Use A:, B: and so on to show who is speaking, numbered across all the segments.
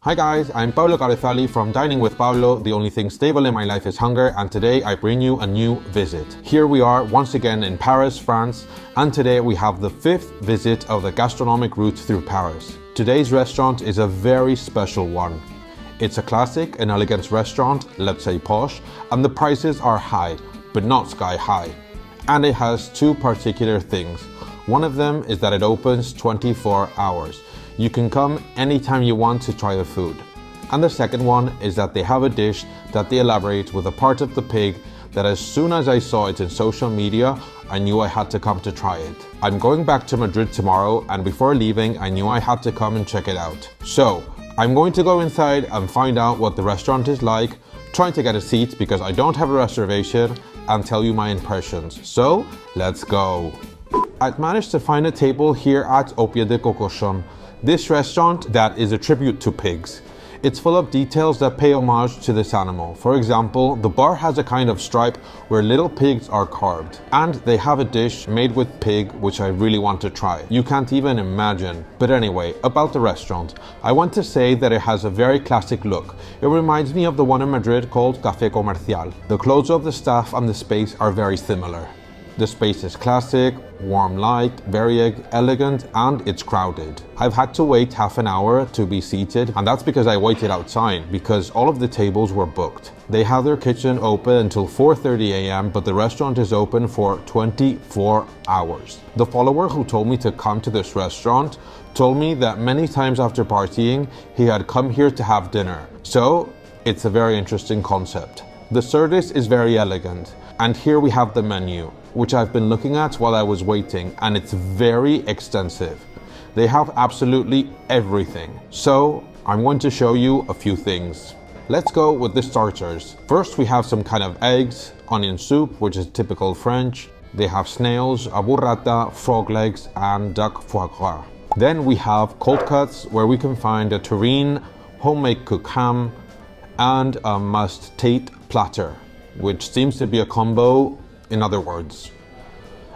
A: Hi guys, I'm Pablo Carezali from Dining with Pablo. The only thing stable in my life is hunger, and today I bring you a new visit. Here we are once again in Paris, France, and today we have the 5th visit of the gastronomic route through Paris. Today's restaurant is a very special one. It's a classic and elegant restaurant, let's say posh, and the prices are high, but not sky high. And it has two particular things. One of them is that it opens 24 hours. You can come anytime you want to try the food. And the second one is that they have a dish that they elaborate with a part of the pig that as soon as I saw it in social media, I knew I had to come to try it. I'm going back to Madrid tomorrow, and before leaving, I knew I had to come and check it out. So, I'm going to go inside and find out what the restaurant is like, trying to get a seat because I don't have a reservation, and tell you my impressions. So, let's go. I've managed to find a table here at Au Pied de Cocochon. This restaurant that is a tribute to pigs. It's full of details that pay homage to this animal. For example, the bar has a kind of stripe where little pigs are carved. And they have a dish made with pig which I really want to try. You can't even imagine. But anyway, about the restaurant. I want to say that it has a very classic look. It reminds me of the one in Madrid called Café Comercial. The clothes of the staff and the space are very similar. The space is classic, warm light, very elegant, and it's crowded. I've had to wait half an hour to be seated, and that's because I waited outside because all of the tables were booked. They have their kitchen open until 4:30 a.m., but the restaurant is open for 24 hours. The follower who told me to come to this restaurant told me that many times after partying, he had come here to have dinner. So, it's a very interesting concept. The service is very elegant, and here we have the menu, which I've been looking at while I was waiting, and it's very extensive. They have absolutely everything. So I'm going to show you a few things. Let's go with the starters. First we have some kind of eggs, onion soup, which is typical French. They have snails, a burrata, frog legs, and duck foie gras. Then we have cold cuts, where we can find a terrine, homemade cooked ham, and a must-taste platter, which seems to be a combo. In other words.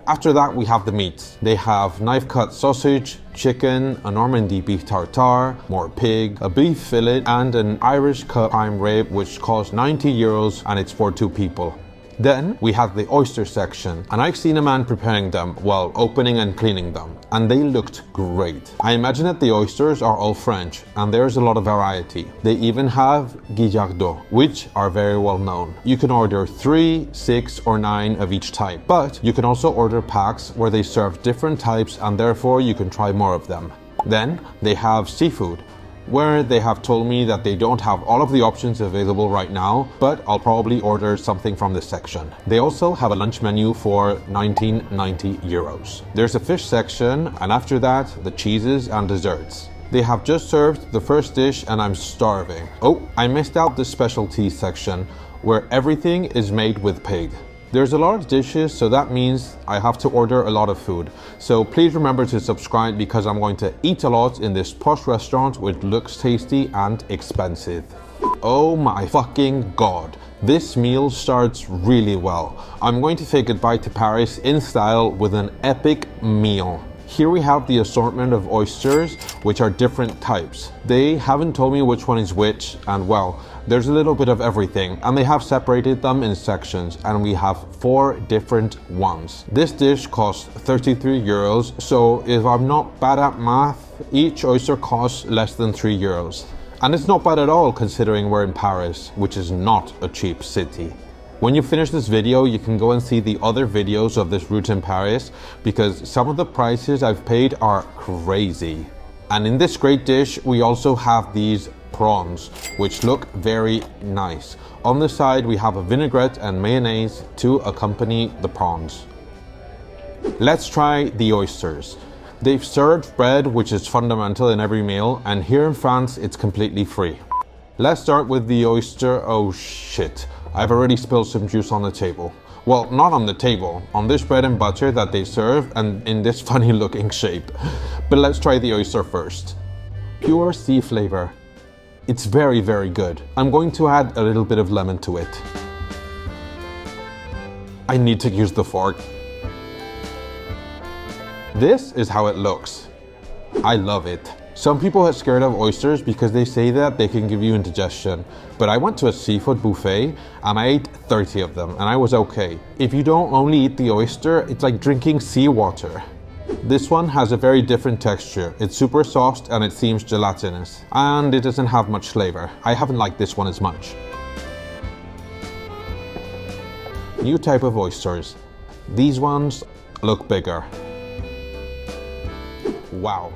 A: After that we have the meat. They have knife cut sausage, chicken, a Normandy beef tartare, more pig, a beef fillet, and an Irish cut prime rib which costs 90 euros and it's for 2 people. Then we have the oyster section, and I've seen a man preparing them, well, opening and cleaning them, and they looked great. I imagine that the oysters are all French, and there's a lot of variety. They even have guillardeaux, which are very well known. You can order 3, 6, or 9 of each type, but you can also order packs where they serve different types, and therefore you can try more of them. Then they have seafood, where they have told me that they don't have all of the options available right now, but I'll probably order something from this section. They also have a lunch menu for 1990 euros. There's a fish section, and after that, the cheeses and desserts. They have just served the first dish and I'm starving. Oh, I missed out the specialty section, where everything is made with pig. There's a lot of dishes, so that means I have to order a lot of food. So please remember to subscribe because I'm going to eat a lot in this posh restaurant which looks tasty and expensive. Oh my fucking god. This meal starts really well. I'm going to say goodbye to Paris in style with an epic meal. Here we have the assortment of oysters, which are different types. They haven't told me which one is which, and well, there's a little bit of everything, and they have separated them in sections, and we have 4 different ones. This dish costs 33 euros, so if I'm not bad at math, each oyster costs less than 3 euros. And it's not bad at all considering we're in Paris, which is not a cheap city. When you finish this video, you can go and see the other videos of this route in Paris, because some of the prices I've paid are crazy. And in this great dish, we also have these prawns, which look very nice. On the side, we have a vinaigrette and mayonnaise to accompany the prawns. Let's try the oysters. They've served bread, which is fundamental in every meal, and here in France, it's completely free. Let's start with the oyster. Oh shit. I've already spilled some juice on the table. Well, not on the table, on this bread and butter that they serve and in this funny looking shape. But let's try the oyster first. Pure sea flavor. It's very, very good. I'm going to add a little bit of lemon to it. I need to use the fork. This is how it looks. I love it. Some people are scared of oysters because they say that they can give you indigestion, but I went to a seafood buffet and I ate 30 of them and I was okay. If you don't only eat the oyster, it's like drinking seawater. This one has a very different texture. It's super soft and it seems gelatinous, and it doesn't have much flavor. I haven't liked this one as much. New type of oysters. These ones look bigger. Wow,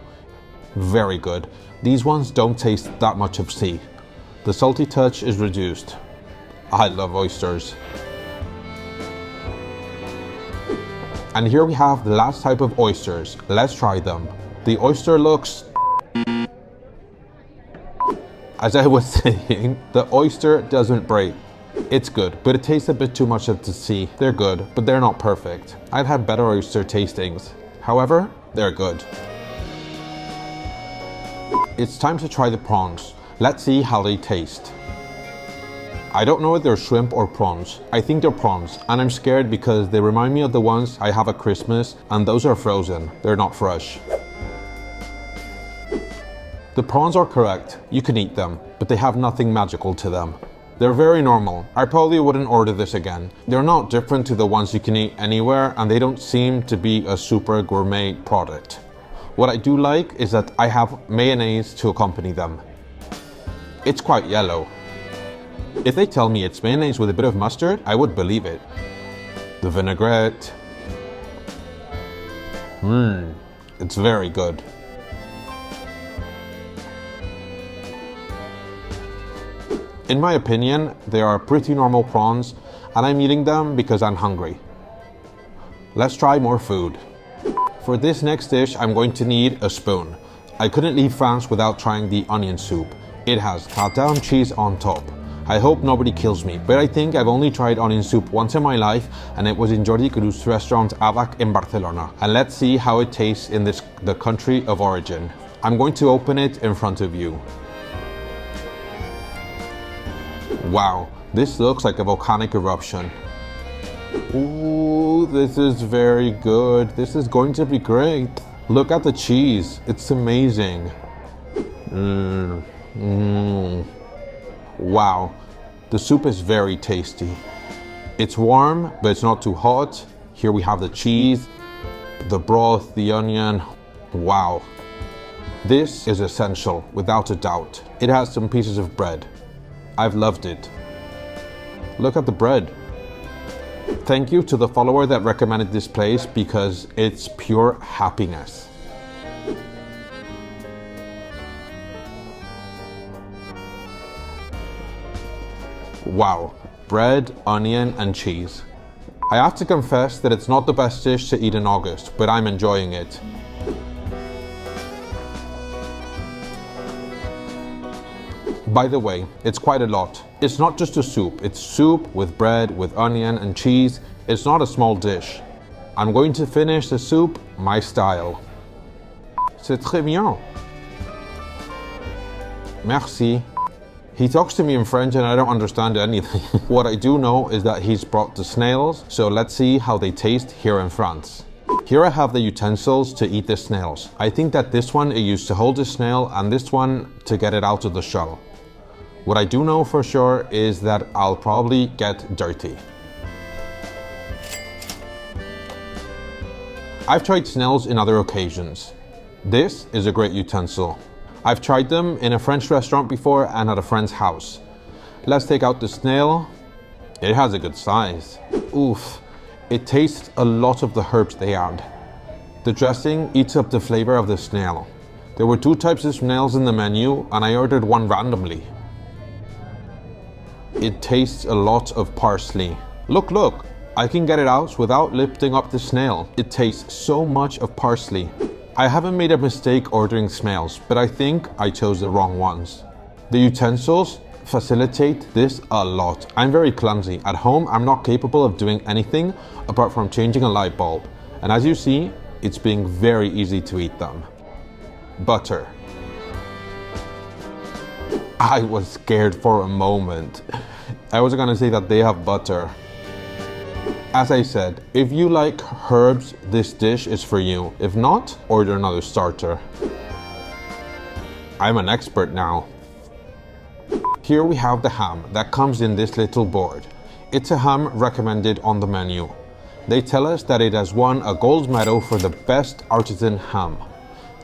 A: very good. These ones don't taste that much of sea. The salty touch is reduced. I love oysters. And here we have the last type of oysters. Let's try them. The oyster looks... As I was saying, the oyster doesn't break. It's good, but it tastes a bit too much of the sea. They're good, but they're not perfect. I've had better oyster tastings. However, they're good. It's time to try the prawns. Let's see how they taste. I don't know if they're shrimp or prawns. I think they're prawns, and I'm scared because they remind me of the ones I have at Christmas, and those are frozen. They're not fresh. The prawns are correct. You can eat them, but they have nothing magical to them. They're very normal. I probably wouldn't order this again. They're not different to the ones you can eat anywhere, and they don't seem to be a super gourmet product. What I do like is that I have mayonnaise to accompany them. It's quite yellow. If they tell me it's mayonnaise with a bit of mustard, I would believe it. The vinaigrette. It's very good. In my opinion, they are pretty normal prawns, and I'm eating them because I'm hungry. Let's try more food. For this next dish, I'm going to need a spoon. I couldn't leave France without trying the onion soup. It has gratin cheese on top. I hope nobody kills me, but I think I've only tried onion soup once in my life, and it was in Jordi Cruz's restaurant Avac in Barcelona. And let's see how it tastes in the country of origin. I'm going to open it in front of you. Wow, this looks like a volcanic eruption. Ooh, this is very good. This is going to be great. Look at the cheese. It's amazing. Wow, the soup is very tasty. It's warm, but it's not too hot. Here we have the cheese, the broth, the onion. Wow. This is essential, without a doubt. It has some pieces of bread. I've loved it. Look at the bread. Thank you to the follower that recommended this place because it's pure happiness. Wow, bread, onion and cheese. I have to confess that it's not the best dish to eat in August, but I'm enjoying it. By the way, it's quite a lot. It's not just a soup, it's soup with bread, with onion and cheese. It's not a small dish. I'm going to finish the soup my style. C'est très bien. Merci. He talks to me in French and I don't understand anything. What I do know is that he's brought the snails, so let's see how they taste here in France. Here I have the utensils to eat the snails. I think that this one is used to hold the snail and this one to get it out of the shell. What I do know for sure is that I'll probably get dirty. I've tried snails in other occasions. This is a great utensil. I've tried them in a French restaurant before and at a friend's house. Let's take out the snail. It has a good size. Oof, it tastes a lot of the herbs they add. The dressing eats up the flavor of the snail. There were 2 types of snails in the menu and I ordered one randomly. It tastes a lot of parsley. Look, I can get it out without lifting up the snail. It tastes so much of parsley. I haven't made a mistake ordering snails, but I think I chose the wrong ones. The utensils facilitate this a lot. I'm very clumsy. At home, I'm not capable of doing anything apart from changing a light bulb. And as you see, it's being very easy to eat them. Butter. I was scared for a moment. I was gonna say that they have butter. As I said, if you like herbs, this dish is for you. If not, order another starter. I'm an expert now. Here we have the ham that comes in this little board. It's a ham recommended on the menu. They tell us that it has won a gold medal for the best artisan ham.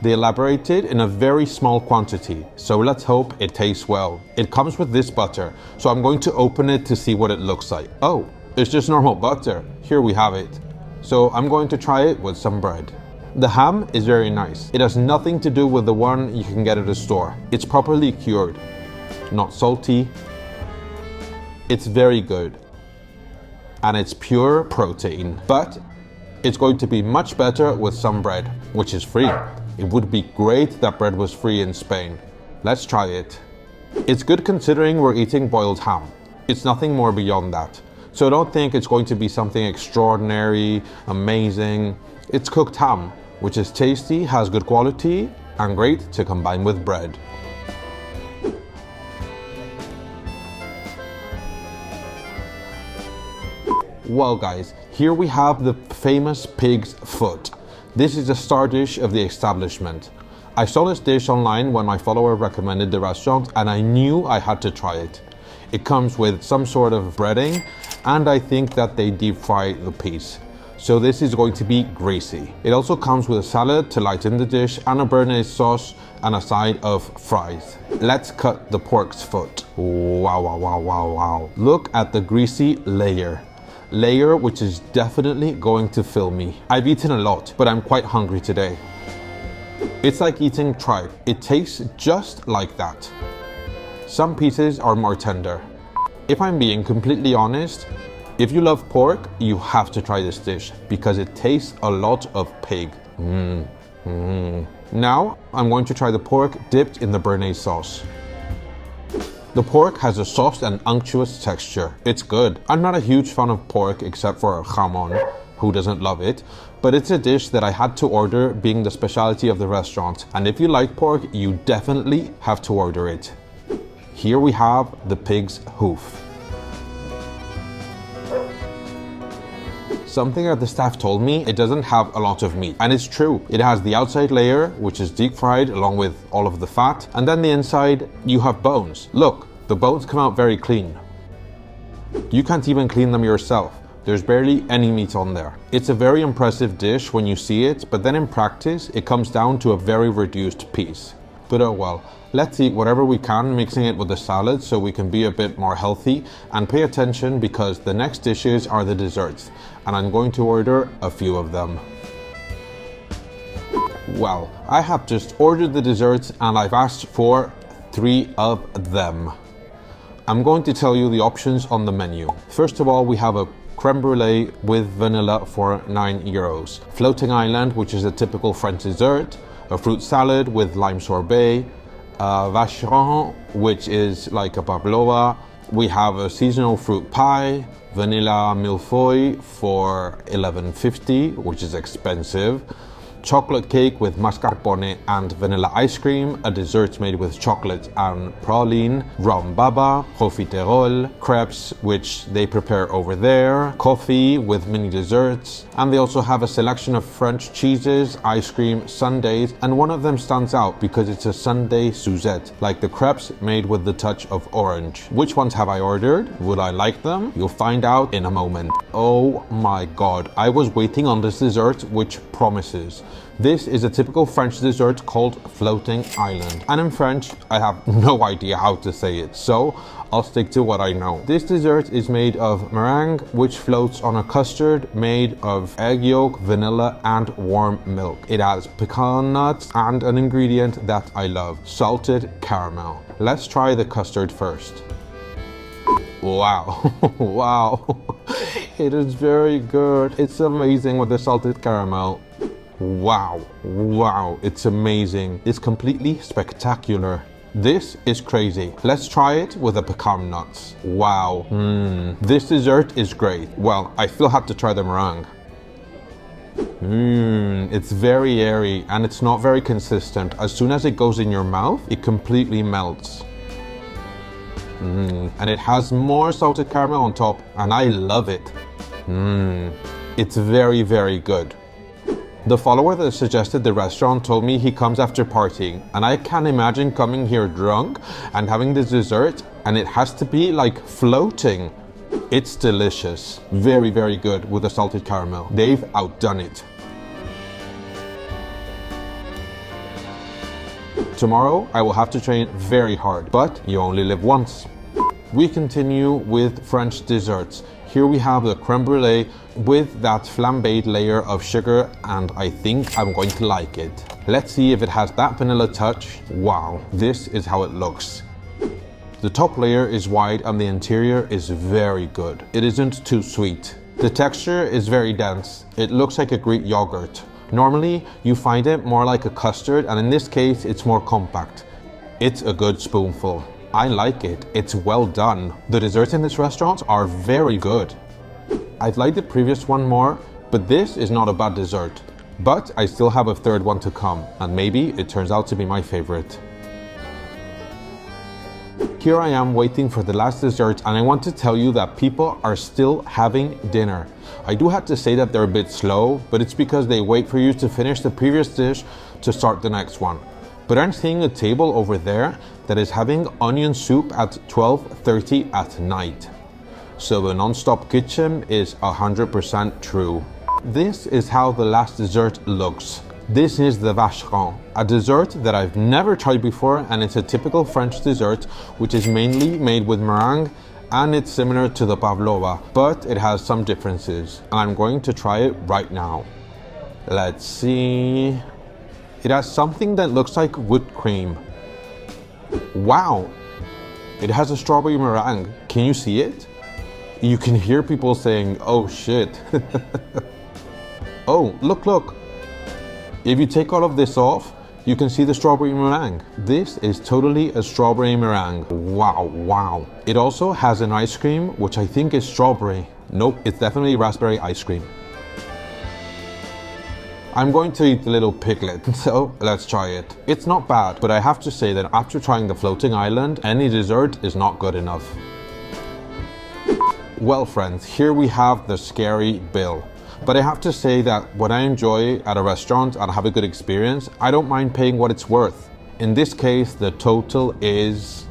A: They elaborated in a very small quantity, so let's hope it tastes well. It comes with this butter, so I'm going to open it to see what it looks like. Oh, it's just normal butter. Here we have it. So I'm going to try it with some bread. The ham is very nice. It has nothing to do with the one you can get at a store. It's properly cured, not salty. It's very good. And it's pure protein. But it's going to be much better with some bread, which is free. It would be great that bread was free in Spain. Let's try it. It's good considering we're eating boiled ham. It's nothing more beyond that. So don't think it's going to be something extraordinary, amazing. It's cooked ham, which is tasty, has good quality, and great to combine with bread. Well guys, here we have the famous pig's foot. This is a star dish of the establishment. I saw this dish online when my follower recommended the restaurant and I knew I had to try it. It comes with some sort of breading and I think that they deep fry the piece. So this is going to be greasy. It also comes with a salad to lighten the dish and a béarnaise sauce and a side of fries. Let's cut the pork's foot. Wow, wow, wow, wow, wow. Look at the greasy layer which is definitely going to fill me. I've eaten a lot, but I'm quite hungry today. It's like eating tripe. It tastes just like that. Some pieces are more tender. If I'm being completely honest, if you love pork, you have to try this dish because it tastes a lot of pig. Now, I'm going to try the pork dipped in the béarnaise sauce. The pork has a soft and unctuous texture. It's good. I'm not a huge fan of pork except for jamon, who doesn't love it, but it's a dish that I had to order being the specialty of the restaurant. And if you like pork, you definitely have to order it. Here we have the pig's hoof. Something that the staff told me, it doesn't have a lot of meat. And it's true. It has the outside layer, which is deep fried along with all of the fat. And then the inside, you have bones. Look, the bones come out very clean. You can't even clean them yourself. There's barely any meat on there. It's a very impressive dish when you see it, but then in practice, it comes down to a very reduced piece. But oh well, let's eat whatever we can, mixing it with the salad so we can be a bit more healthy and pay attention because the next dishes are the desserts and I'm going to order a few of them. Well, I have just ordered the desserts and I've asked for 3 of them. I'm going to tell you the options on the menu. First of all, we have a creme brulee with vanilla for €9. Floating island, which is a typical French dessert. A fruit salad with lime sorbet, a Vash, which is like a pavlova. We have a seasonal fruit pie, vanilla millefeuille for $11.50, which is expensive. Chocolate cake with mascarpone and vanilla ice cream, a dessert made with chocolate and praline, rum baba, profiterole, crepes, which they prepare over there, coffee with mini desserts, and they also have a selection of French cheeses, ice cream, sundaes, and one of them stands out because it's a sundae Suzette, like the crepes made with the touch of orange. Which ones have I ordered? Would I like them? You'll find out in a moment. Oh my god, I was waiting on this dessert which promises. This is a typical French dessert called floating island. And in French, I have no idea how to say it, so I'll stick to what I know. This dessert is made of meringue, which floats on a custard made of egg yolk, vanilla, and warm milk. It has pecan nuts and an ingredient that I love, salted caramel. Let's try the custard first. Wow, wow, it is very good. It's amazing with the salted caramel. Wow, wow, it's amazing. It's completely spectacular. This is crazy. Let's try it with the pecan nuts. Wow, this dessert is great. Well, I still have to try the meringue. It's very airy and it's not very consistent. As soon as it goes in your mouth, it completely melts. And it has more salted caramel on top and I love it. It's very, very good. The follower that suggested the restaurant told me he comes after partying, and I can't imagine coming here drunk and having this dessert, and it has to be like floating. It's delicious. Very, very good with the salted caramel. They've outdone it. Tomorrow I will have to train very hard, but you only live once. We continue with French desserts. Here we have the creme brulee with that flambéed layer of sugar, and I think I'm going to like it. Let's see if it has that vanilla touch. Wow, this is how it looks. The top layer is white and the interior is very good. It isn't too sweet. The texture is very dense. It looks like a Greek yogurt. Normally, you find it more like a custard, and in this case, it's more compact. It's a good spoonful. I like it. It's well done. The desserts in this restaurant are very good. I've liked the previous one more, but this is not a bad dessert. But I still have a third one to come, and maybe it turns out to be my favorite. Here I am waiting for the last dessert, and I want to tell you that people are still having dinner. I do have to say that they're a bit slow, but it's because they wait for you to finish the previous dish to start the next one. But I'm seeing a table over there that is having onion soup at 12:30 at night. So the non-stop kitchen is 100% true. This is how the last dessert looks. This is the Vash, a dessert that I've never tried before, and it's a typical French dessert which is mainly made with meringue, and it's similar to the pavlova, but it has some differences, and I'm going to try it right now. Let's see. It has something that looks like whipped cream. Wow! It has a strawberry meringue. Can you see it? You can hear people saying, "Oh shit." Oh, look. If you take all of this off, you can see the strawberry meringue. This is totally a strawberry meringue. Wow. It also has an ice cream, which I think is strawberry. Nope, it's definitely raspberry ice cream. I'm going to eat the little piglet, so let's try it. It's not bad, but I have to say that after trying the floating island, any dessert is not good enough. Well friends, here we have the scary bill. But I have to say that when I enjoy at a restaurant and have a good experience, I don't mind paying what it's worth. In this case, the total is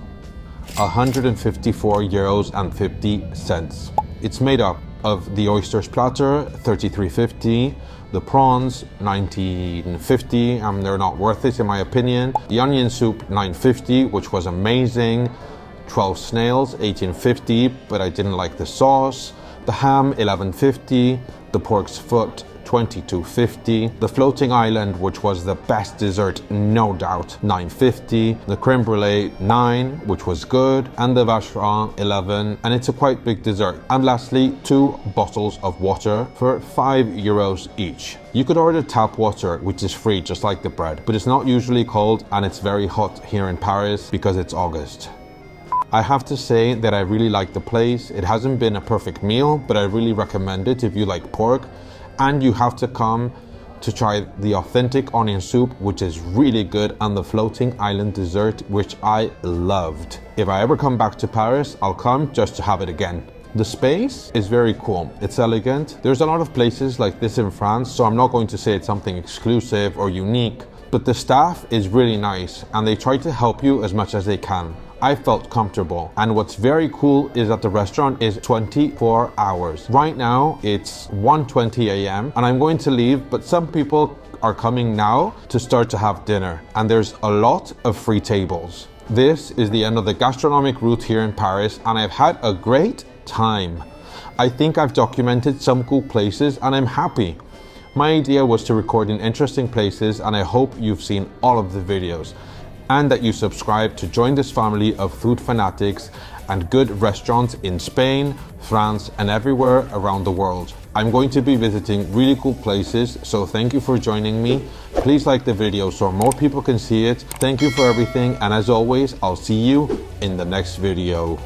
A: €154.50. It's made up of the oysters platter, $33.50, the prawns, $19.50, and they're not worth it in my opinion. The onion soup, $9.50, which was amazing. 12 snails, $18.50, but I didn't like the sauce. The ham, $11.50. The pork's foot, $22.50. The floating island, which was the best dessert, no doubt, $9.50. The creme brulee, $9, which was good. And the vache $11, and it's a quite big dessert. And lastly, 2 bottles of water for €5 each. You could order tap water, which is free, just like the bread, but it's not usually cold, and it's very hot here in Paris because it's August. I have to say that I really like the place. It hasn't been a perfect meal, but I really recommend it if you like pork. And you have to come to try the authentic onion soup, which is really good, and the floating island dessert, which I loved. If I ever come back to Paris, I'll come just to have it again. The space is very cool. It's elegant. There's a lot of places like this in France, so I'm not going to say it's something exclusive or unique, but the staff is really nice and they try to help you as much as they can. I felt comfortable, and what's very cool is that the restaurant is 24 hours. Right now it's 1:20 a.m. and I'm going to leave, but some people are coming now to start to have dinner, and there's a lot of free tables. This is the end of the gastronomic route here in Paris, and I've had a great time. I think I've documented some cool places and I'm happy. My idea was to record in interesting places, and I hope you've seen all of the videos, and that you subscribe to join this family of food fanatics and good restaurants in Spain, France, and everywhere around the world. I'm going to be visiting really cool places, so thank you for joining me. Please like the video so more people can see it. Thank you for everything, and as always, I'll see you in the next video.